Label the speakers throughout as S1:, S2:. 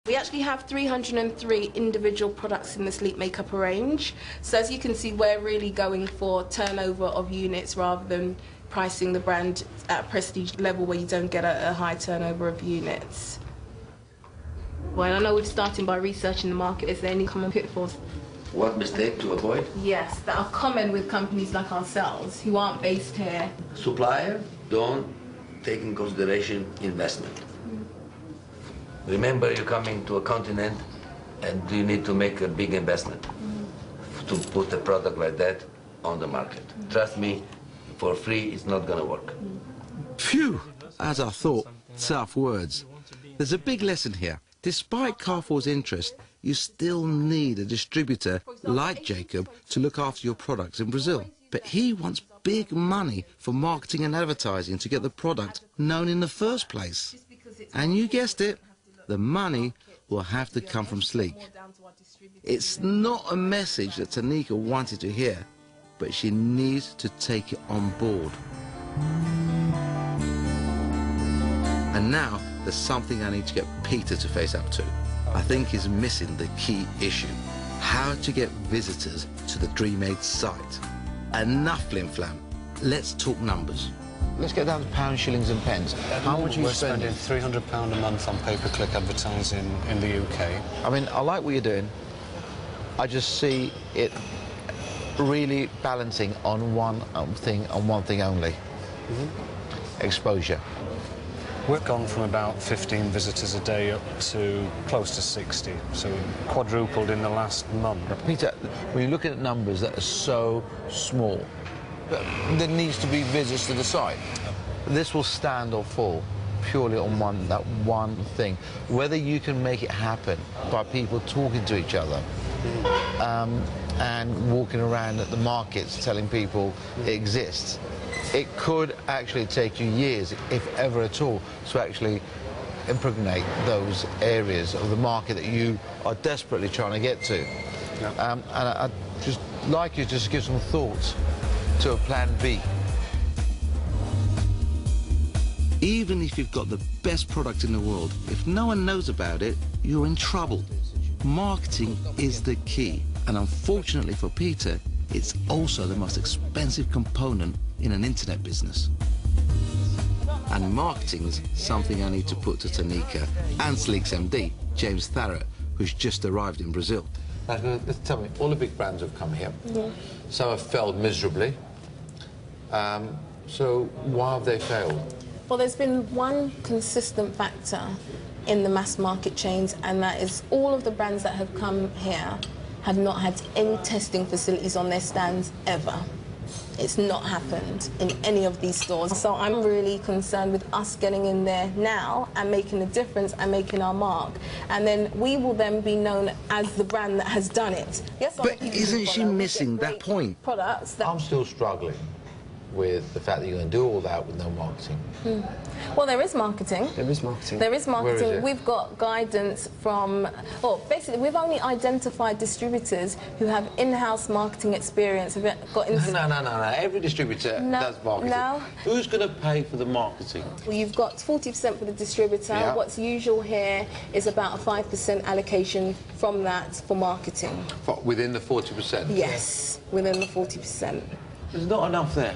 S1: We actually have 303 individual products in the sleep makeup range. So as you can see, we're really going for turnover of units rather than pricing the brand at a prestige level where you don't get a high turnover of units. Well, I know we're starting by researching the market. Is there any common pitfalls?
S2: What mistake to avoid?
S1: Yes, that are common with companies like ourselves who aren't based here.
S2: Supplier, don't take in consideration investment. Remember, you're coming to a continent and you need to make a big investment to put a product like that on the market. Trust me, for free it's not going to work.
S3: Phew! As I thought, tough words. There's a big lesson here. Despite Carrefour's interest, you still need a distributor like Jacob to look after your products in Brazil. But he wants big money for marketing and advertising to get the product known in the first place. And you guessed it, the money will have to come from Sleek. It's not a message that Tanika wanted to hear, but she needs to take it on board. And now there's something I need to get Peter to face up to. I think he's missing the key issue: how to get visitors to the DreamAid site. Enough flim-flam. Let's talk numbers.
S4: Let's get down to pounds, shillings and pence. How much are you spending?
S5: We're spending £300 a month on pay-per-click advertising in the UK.
S4: I mean, I like what you're doing. I just see it really balancing on one thing only. Exposure.
S5: We've gone from about 15 visitors a day up to close to 60, so quadrupled in the last month.
S4: Peter, when you're looking at numbers that are so small, there needs to be visits to the site. This will stand or fall purely on that one thing. Whether you can make it happen by people talking to each other and walking around at the markets telling people it exists. It could actually take you years, if ever at all, to actually impregnate those areas of the market that you are desperately trying to get to. Yeah. And I'd just like you to just give some thoughts to a plan B.
S3: Even if you've got the best product in the world, if no one knows about it, you're in trouble. Marketing is the key, and unfortunately for Peter, it's also the most expensive component in an internet business. And marketing is something I need to put to Tanika and Sleek's MD, James Tharrett, who's just arrived in Brazil.
S4: Now, tell me, all the big brands have come here. Some have failed miserably. So why have they failed?
S1: Well, there's been one consistent factor in the mass market chains, and that is all of the brands that have come here have not had any testing facilities on their stands ever. It's not happened in any of these stores. So I'm really concerned with us getting in there now and making a difference and making our mark. And then we will then be known as the brand that has done it. Yes,
S3: but isn't she missing that point?
S1: Products that
S4: I'm still struggling with the fact that you're going to do all that with no marketing.
S1: Well, there is marketing.
S5: There is marketing.
S1: There is marketing.
S4: Where is it?
S1: We've got guidance from, well, basically, we've only identified distributors who have in-house marketing experience. Have got
S4: No. Every distributor does marketing.
S1: No.
S4: Who's going to pay for the marketing?
S1: Well, you've got 40% for the distributor.
S4: Yeah.
S1: What's usual here is about a 5% allocation from that for marketing.
S4: Within the 40%?
S1: Yes, within the 40%.
S4: There's not enough there.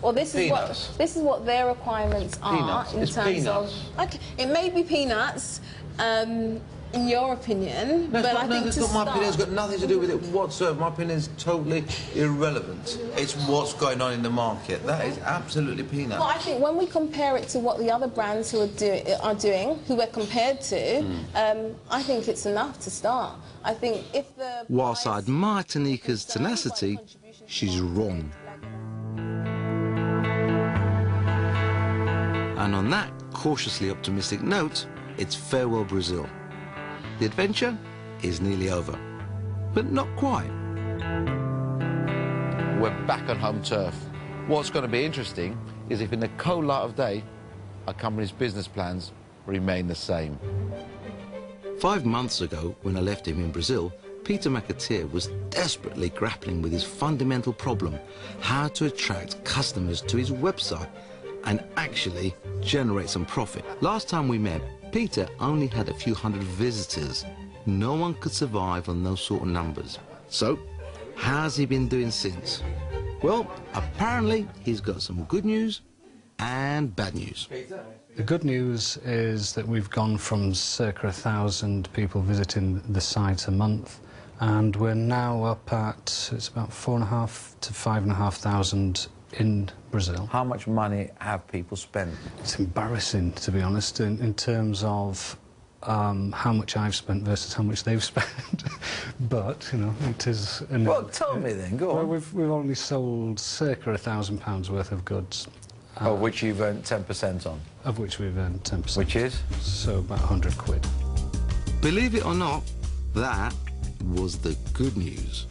S1: Well, this is what their requirements are
S4: Peanuts.
S1: in
S4: It's
S1: terms
S4: peanuts.
S1: of. Okay, it may be peanuts, in your opinion,
S6: No,
S1: but I think
S6: it's not my opinion. It's got nothing to do with it whatsoever. My opinion is totally irrelevant. It's what's going on in the market. That is absolutely peanuts.
S1: Well, I think when we compare it to what the other brands who are doing, who we're compared to, I think it's enough to start. I think if the
S3: Whilst I admire Tanika's tenacity, she's wrong. And on that cautiously optimistic note, it's farewell Brazil. The adventure is nearly over, but not quite.
S4: We're back on home turf. What's going to be interesting is if in the cold light of day, our company's business plans remain the same.
S3: 5 months ago, when I left him in Brazil, Peter McAteer was desperately grappling with his fundamental problem: how to attract customers to his website and actually generate some profit. Last time we met, Peter only had a few hundred visitors. No one could survive on those sort of numbers. So, how's he been doing since? Well, apparently he's got some good news and bad news.
S5: The good news is that we've gone from circa 1,000 people visiting the site a month, and we're now up at, it's about 4,500 to 5,500 in Brazil.
S4: How much money have people spent?
S5: It's embarrassing, to be honest, in terms of how much I've spent versus how much they've spent. But, you know, it is...
S4: Well, tell me then, go on.
S5: Well, we've only sold circa £1,000 worth of goods.
S4: Of which you've earned 10% on?
S5: Of which we've earned 10%.
S4: Which is?
S5: So about 100 quid.
S3: Believe it or not, that was the good news.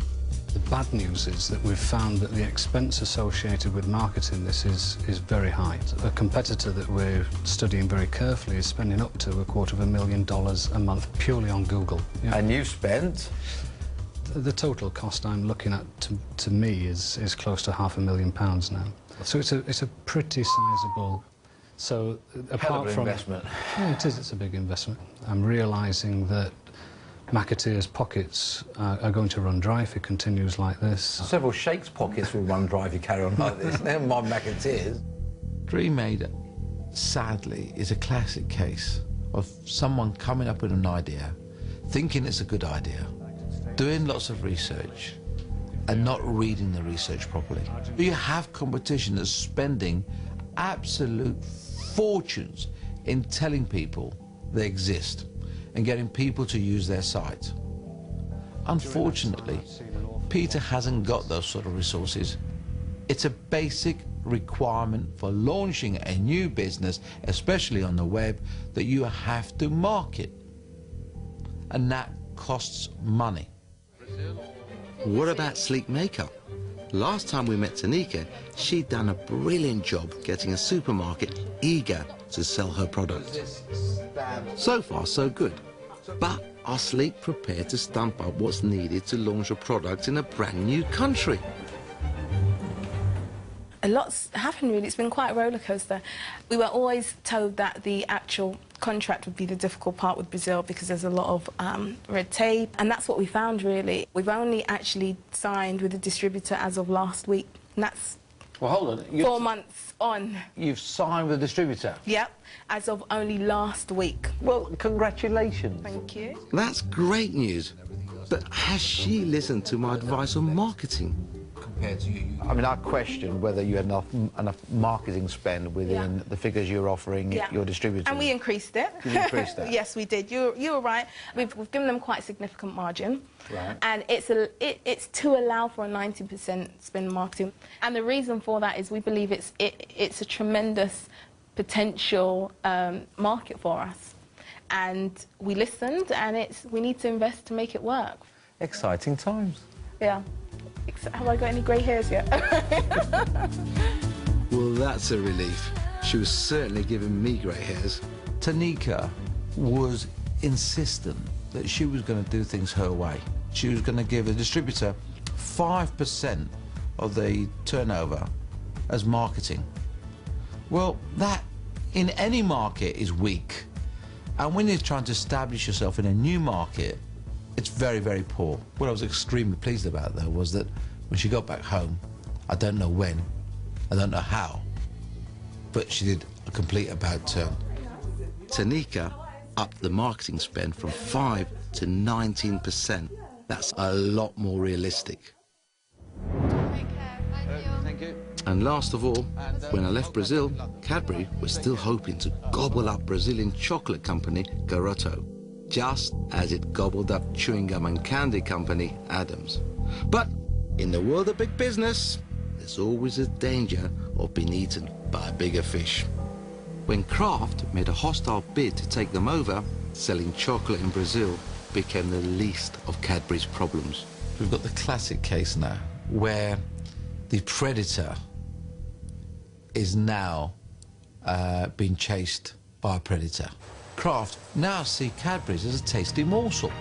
S5: The bad news is that we've found that the expense associated with marketing this is very high. A competitor that we're studying very carefully is spending up to $250,000 a month purely on Google. Yeah.
S4: And you've spent?
S5: The total cost I'm looking at to me is close to £500,000 now. So it's a pretty sizable. So apart from
S4: investment.
S5: Yeah, it is. It's a big investment. I'm realising that McAteer's pockets are going to run dry if it continues like this.
S4: Several sheikhs' pockets will run dry if you carry on like this. Never mind McAteer's.
S6: Dreamade, sadly, is a classic case of someone coming up with an idea, thinking it's a good idea, doing lots of research, and not reading the research properly. You have competition that's spending absolute fortunes in telling people they exist and getting people to use their site. Unfortunately, Peter hasn't got those sort of resources. It's a basic requirement for launching a new business, especially on the web, that you have to market. And that costs money.
S3: What about sleek makeup? Last time we met Tanika, she'd done a brilliant job getting a supermarket eager to sell her product. So far, so good. But are Sleek prepared to stump up what's needed to launch a product in a brand new country?
S1: A lot's happened, really. It's been quite a roller coaster. We were always told that the actual contract would be the difficult part with Brazil because there's a lot of red tape, and that's what we found, really. We've only actually signed with a distributor as of last week, and that's
S4: Well, hold on.
S1: 4 months on.
S4: You've signed with a distributor?
S1: Yep, as of only last week.
S4: Well, congratulations.
S1: Thank you.
S3: That's great news. But has she listened to my advice on marketing?
S6: Compared to you.
S4: I mean, I question whether you had enough marketing spend within the figures you're offering your distributors.
S1: And we increased it.
S4: You increased that?
S1: Yes, we did. You were right. We've given them quite a significant margin.
S4: Right.
S1: And it's to allow for a 90% spend marketing. And the reason for that is we believe it's a tremendous potential market for us. And we listened, and we need to invest to make it work.
S4: Exciting times.
S1: Yeah. Have I got any grey hairs yet?
S3: Well, that's a relief. She was certainly giving me grey hairs.
S6: Tanika was insistent that she was going to do things her way. She was going to give a distributor 5% of the turnover as marketing. Well, that in any market is weak. And when you're trying to establish yourself in a new market, it's very, very poor. What I was extremely pleased about, though, was that when she got back home, I don't know when, I don't know how, but she did a complete about turn.
S3: Tanika upped the marketing spend from 5 to 19%. That's a lot more realistic.
S7: Take care. Thank you.
S3: And last of all, when I left Brazil, Cadbury was still hoping to gobble up Brazilian chocolate company Garoto, just as it gobbled up chewing gum and candy company Adams. But in the world of big business, there's always a danger of being eaten by a bigger fish. When Kraft made a hostile bid to take them over, selling chocolate in Brazil became the least of Cadbury's problems.
S6: We've got the classic case now where the predator is now being chased by a predator. Kraft now see Cadbury's as a tasty morsel.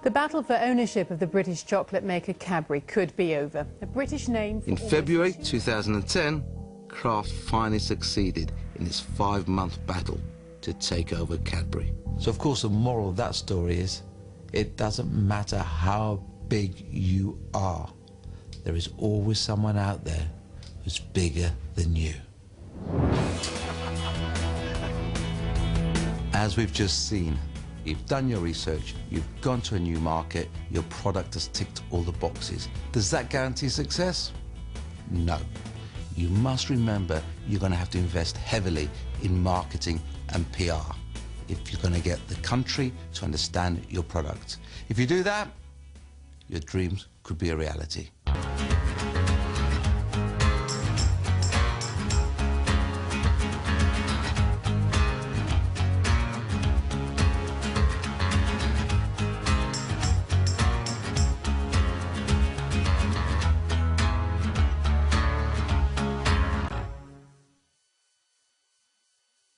S8: The battle for ownership of the British chocolate maker Cadbury could be over. A British name for
S3: In February 2010, Kraft finally succeeded in its 5-month battle to take over Cadbury.
S6: So, of course, the moral of that story is it doesn't matter how big you are. There is always someone out there who's bigger than you. As we've just seen, you've done your research, you've gone to a new market, your product has ticked all the boxes. Does that guarantee success? No. You must remember you're going to have to invest heavily in marketing and PR if you're going to get the country to understand your product. If you do that, your dreams could be a reality.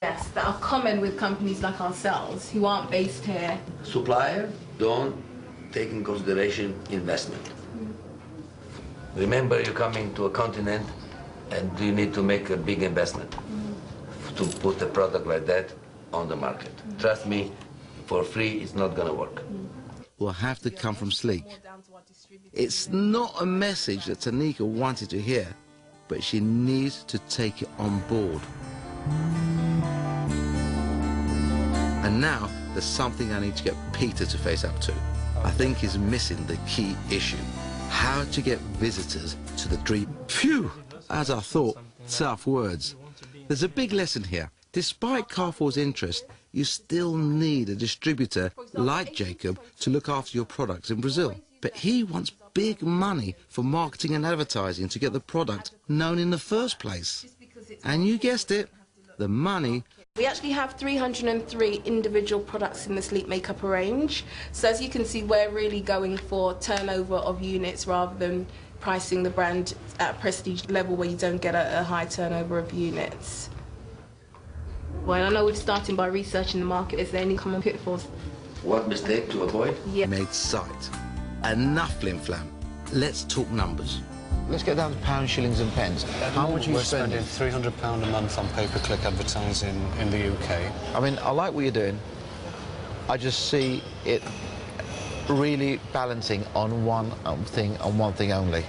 S1: Yes, that are common with companies like ourselves who aren't based here.
S2: Supplier, don't take in consideration investment. Remember, you're coming to a continent and you need to make a big investment to put a product like that on the market. Trust me, for free it's not going to work.
S3: Will have to come from Sleek. It's not a message that Tanika wanted to hear, but she needs to take it on board. And now there's something I need to get Peter to face up to. I think he's missing the key issue. How to get visitors to the dream. Phew! As I thought, tough words. There's a big lesson here. Despite Carrefour's interest, you still need a distributor like Jacob to look after your products in Brazil. But he wants big money for marketing and advertising to get the product known in the first place. And you guessed it, the money.
S1: We actually have 303 individual products in the Sleep Makeup range. So as you can see, we're really going for turnover of units rather than pricing the brand at a prestige level where you don't get a high turnover of units. Well, I know we're starting by researching the market. Is there any common pitfalls?
S2: What mistake to avoid?
S1: Yeah.
S3: Made sight. Enough flim-flam. Let's talk numbers.
S4: Let's get down to pounds, shillings and pence. How much are you
S5: We're
S4: spending?
S5: spending £300 a month on pay-per-click advertising in the UK.
S4: I mean, I like what you're doing. I just see it really balancing on one thing only.